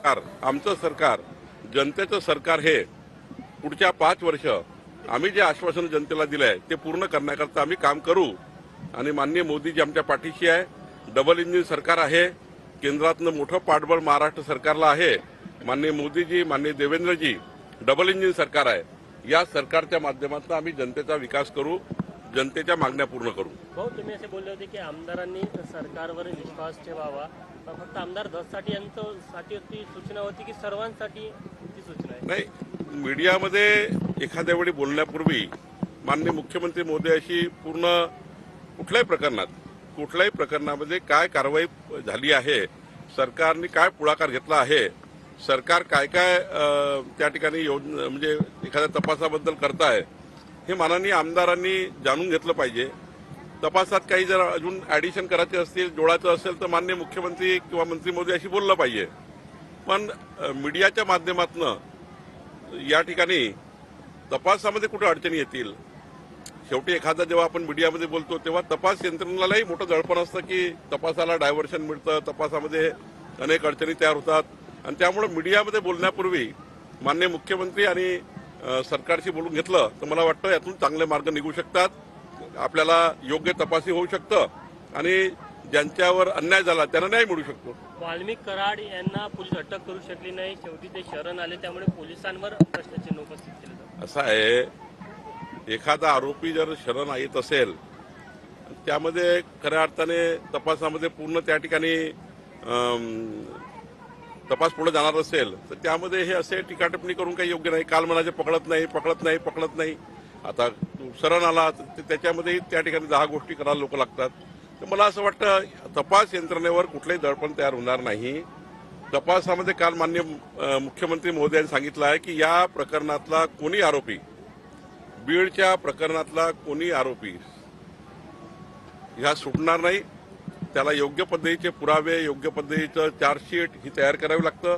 आमचं सरकार जनतेचं सरकार हे पुढच्या 5 वर्ष आम्ही जे आश्वासन जनतेला दिलं आहे ते पूर्ण करण्याकरता आम्ही काम करू आणि माननीय मोदीजी आमच्या पाठीशी आहे। डबल इंजिन सरकार आहे। केंद्रातनं मोठं पाठबळ महाराष्ट्र सरकारला आहे। माननीय मोदीजी माननीय देवेंद्रजी डबल इंजिन सरकार आहे। या सरकारच्या माध्यमातून आम्ही जनतेचा विकास करू, जनतेच्या मागण्या पूर्ण करू। भाऊ, तुम्ही असे बोलले होते की आमदारांनी सरकारवर विश्वास ठेवावा, फक्त आमदार 10साठी यांच्यासाठी ती सूचना होती की सर्वांसाठी ती सूचना आहे? नाही, मीडियामध्ये एखाद्या वेळी बोलण्यापूर्वी माननीय मुख्यमंत्री महोदयाशी पूर्ण कुठल्याही प्रकरणामध्ये काय कारवाई झाली आहे, सरकारने काय पुढाकार घेतला आहे, सरकार काय त्या ठिकाणी योजना म्हणजे एखाद्या तपासाबद्दल करताय हे माननीय आमदारांनी जाणून घेतलं पाहिजे। तपासात काही जर अजून ॲडिशन करायचे असतील, जोडायचं असेल तर माननीय मुख्यमंत्री किंवा मंत्री महोदयाशी बोललं पाहिजे। पण मीडियाच्या माध्यमातून या ठिकाणी तपासामध्ये कुठे अडचणी येतील? शेवटी एखादा जेव्हा आपण मीडियामध्ये बोलतो तेव्हा तपास यंत्रणेलाही मोठं दडपण असतं की तपासाला डायव्हर्शन मिळतं, तपासामध्ये अनेक अडचणी तयार होतात आणि त्यामुळे मीडियामध्ये बोलण्यापूर्वी माननीय मुख्यमंत्री आणि सरकारशी बोलून घेतलं तर मला वाटतं यातून चांगले मार्ग निघू शकतात, आपल्याला योग्य तपासी होऊ शकतं आणि ज्यांच्यावर अन्याय झाला त्यांना न्याय मिळू शकतो। वाल्मिक कराड यांना पोलीस अटक करू शकली नाही, शेवटी ते शरण आले, त्यामुळे पोलिसांवर प्रश्नचिन्ह उपस्थित केलं जातं। असं आहे, एखादा आरोपी जर शरण येत असेल त्यामध्ये खऱ्या अर्थाने तपासामध्ये पूर्ण त्या ठिकाणी तपास पुढे जाणार असेल तर त्यामध्ये हे असे टीकाटिप्पणी करून काही योग्य नाही। काल म्हणायचे पकडत नाही, आता शरण आला तर त्याच्यामध्येही त्या ठिकाणी 10 गोष्टी करायला लोक लागतात। तर मला असं वाटतं तपास यंत्रणेवर कुठलेही दडपण तयार होणार नाही। तपासामध्ये काल माननीय मुख्यमंत्री महोदयांनी सांगितलं आहे की या प्रकरणातला कोणी आरोपी, बीडच्या प्रकरणातला कोणी आरोपी ह्या सुटणार नाही, त्याला योग्य पद्धतीचे पुरावे, योग्य पद्धतीचं चार्जशीट ही तयार करावी लागतं।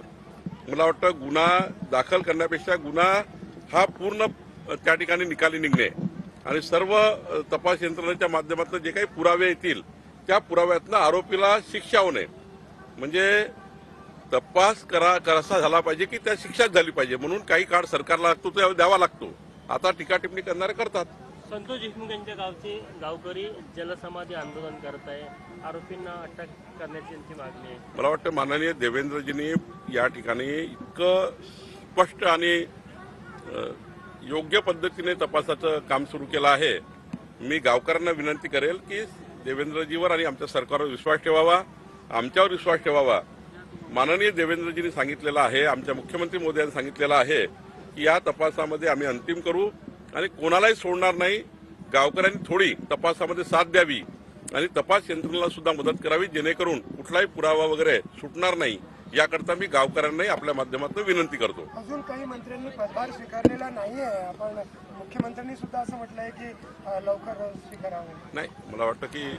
मला वाटतं गुन्हा दाखल करण्यापेक्षा गुन्हा हा पूर्ण त्या ठिकाणी निकाली निघणे आणि सर्व तपास यंत्रणेच्या माध्यमातून जे काही पुरावे येतील त्या पुराव्यातनं आरोपीला शिक्षा होणे, म्हणजे तपास कसा झाला पाहिजे की त्या शिक्षाच झाली पाहिजे, म्हणून काही काळ सरकारला लागतो तो द्यावा लागतो। आता टीकाटिप्पणी करणारे करतात। संतोष देशमुख यांच्या गावचे गावकरी जलसमाधी आंदोलन करत आहे, आरोपींना अटक करण्याची त्यांची मागणी आहे। मला वाटतं माननीय देवेंद्रजींनी या ठिकाणी इतकं स्पष्ट आणि योग्य पद्धतीने तपासाचं काम सुरू केलं आहे। मी गावकऱ्यांना विनंती करेल की देवेंद्रजीवर आणि आमच्या सरकारवर विश्वास ठेवावा, आमच्यावर विश्वास ठेवावा। माननीय देवेंद्रजींनी सांगितलेलं आहे, आमच्या मुख्यमंत्री महोदयांनी सांगितलेलं आहे की या तपासामध्ये आम्ही अंतिम करू आणि कोणालाही सोडणार नाही। गावकऱ्यांनी थोडी तपासामध्ये साथ द्यावी आणि तपास यंत्रणेला सुद्धा मदत करावी, जेणेकरून कुठलाही पुरावा वगैरे सुटणार नाही, याकरता मी गावकऱ्यांनाही आपल्या माध्यमातून विनंती करतो। अजून काही मंत्र्यांनी पदभार स्वीकारलेला नाहीये, आपण मुख्यमंत्र्यांनी सुद्धा असं म्हटलंय की लवकर स्वीकारावं। नाही, मला वाटतं की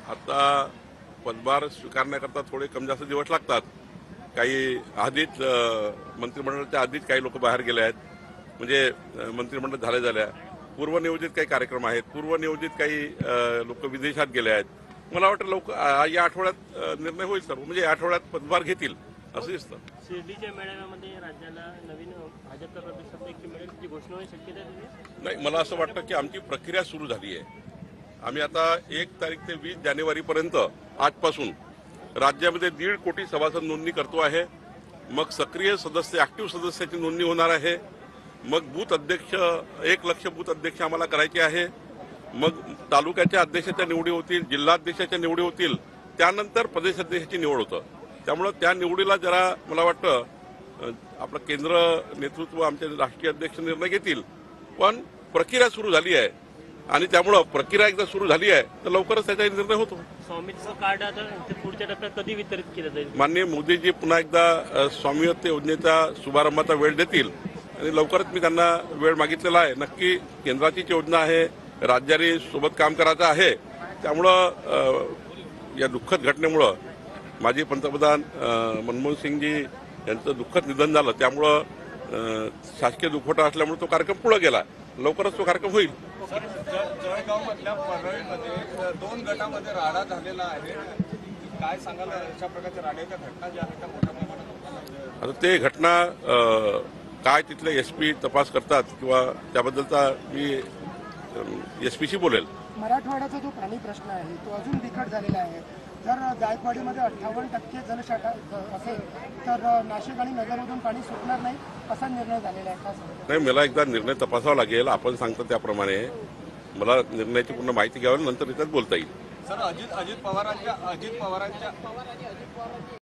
आता पदभार स्वीकारण्याकरता थोडे कमी जास्त दिवस लागतात। काही आधीच मंत्रिमंडळाच्या आधीच काही लोक बाहेर गेले आहेत, म्हणजे मंत्रिमंडळ झाल्या पूर्वनियोजित काही कार्यक्रम आहेत, पूर्वनियोजित काही लोक विदेशात गेले आहेत। मला वाटतं या आठवड्यात निर्णय होईल सर्व, म्हणजे या आठवड्यात पदभार घेतील असं दिसतं। शिर्डीच्या मेळाव्यामध्ये राज्याला नवीन भाजपचा प्रदेशाध्यक्ष मिळेल ती घोषणा होण्याची शक्यता आहे? नाही, मला असं वाटतं की आमची प्रक्रिया सुरू झाली आहे। आम्ही आता 1 तारीख ते 20 जानेवारीपर्यंत आजपासून राज्यामध्ये 1.5 कोटी सभासद नोंदणी करतो आहे। मग सक्रिय सदस्य, ऍक्टिव्ह सदस्याची नोंदणी होणार आहे। मग बूथ अध्यक्ष, 1 लक्ष बूथ अध्यक्ष आम्हाला करायचे आहे। मग तालुक्याच्या अध्यक्षाच्या निवडी होतील, जिल्हाध्यक्षाच्या निवडी होतील, त्यानंतर प्रदेशाध्यक्षाची निवड होतं। त्यामुळं त्या निवडीला जरा मला वाटतं आपलं केंद्र नेतृत्व, आमचे राष्ट्रीय अध्यक्ष निर्णय घेतील, पण प्रक्रिया सुरू झाली आहे आणि त्यामुळं प्रक्रिया एकदा सुरू झाली आहे तर लवकरच त्याचा निर्णय होतो। स्वामित्व कार्ड आता पुढच्या टप्प्यात कधी वितरित केलं जाईल? माननीय मोदीजी पुन्हा एकदा स्वामित्व योजनेचा शुभारंभाचा वेळ देतील आणि लवकरच मी त्यांना वेळ मागितलेला आहे। नक्की केंद्राचीच योजना आहे, राज्याने सोबत काम करायचं आहे। त्यामुळं या दुःखद घटनेमुळं माजी पंतप्रधान मनमोहन सिंगजी यांचं दुःखद निधन झालं, त्यामुळं शासकीय दुखवटा असल्यामुळे तो कार्यक्रम पुढे गेला, लवकरच तो कार्यक्रम होईल। जळगावमधल्या परळीमध्ये 2 गटामध्ये राडा झालेला आहे, काय सांगाल? अशा प्रकारच्या राड्याच्या घटना ज्या आहेत त्या मोठ्या प्रमाणात आता ते घटना काय तिथले एसपी तपास करतात किंवा त्याबद्दलचा मी एसपीशी बोलेल. मराठवाड्याचा जो पाणी प्रश्न आहे तो अजून बिकट झालेला आहे. जर जायकवाडीमध्ये 58% जलसाठा असेल तर नाशिक आणि नगरमधून पाणी सुटणार नाही असा निर्णय झालेला आहे. का सांगता? नाही, मला एकदा निर्णय तपासावा लागेल. आपण सांगता त्याप्रमाणे मला निर्णयाची पूर्ण माहिती घ्यावी, नंतर त्याच्यात बोलता येईल. सर, अजित पवारांच्या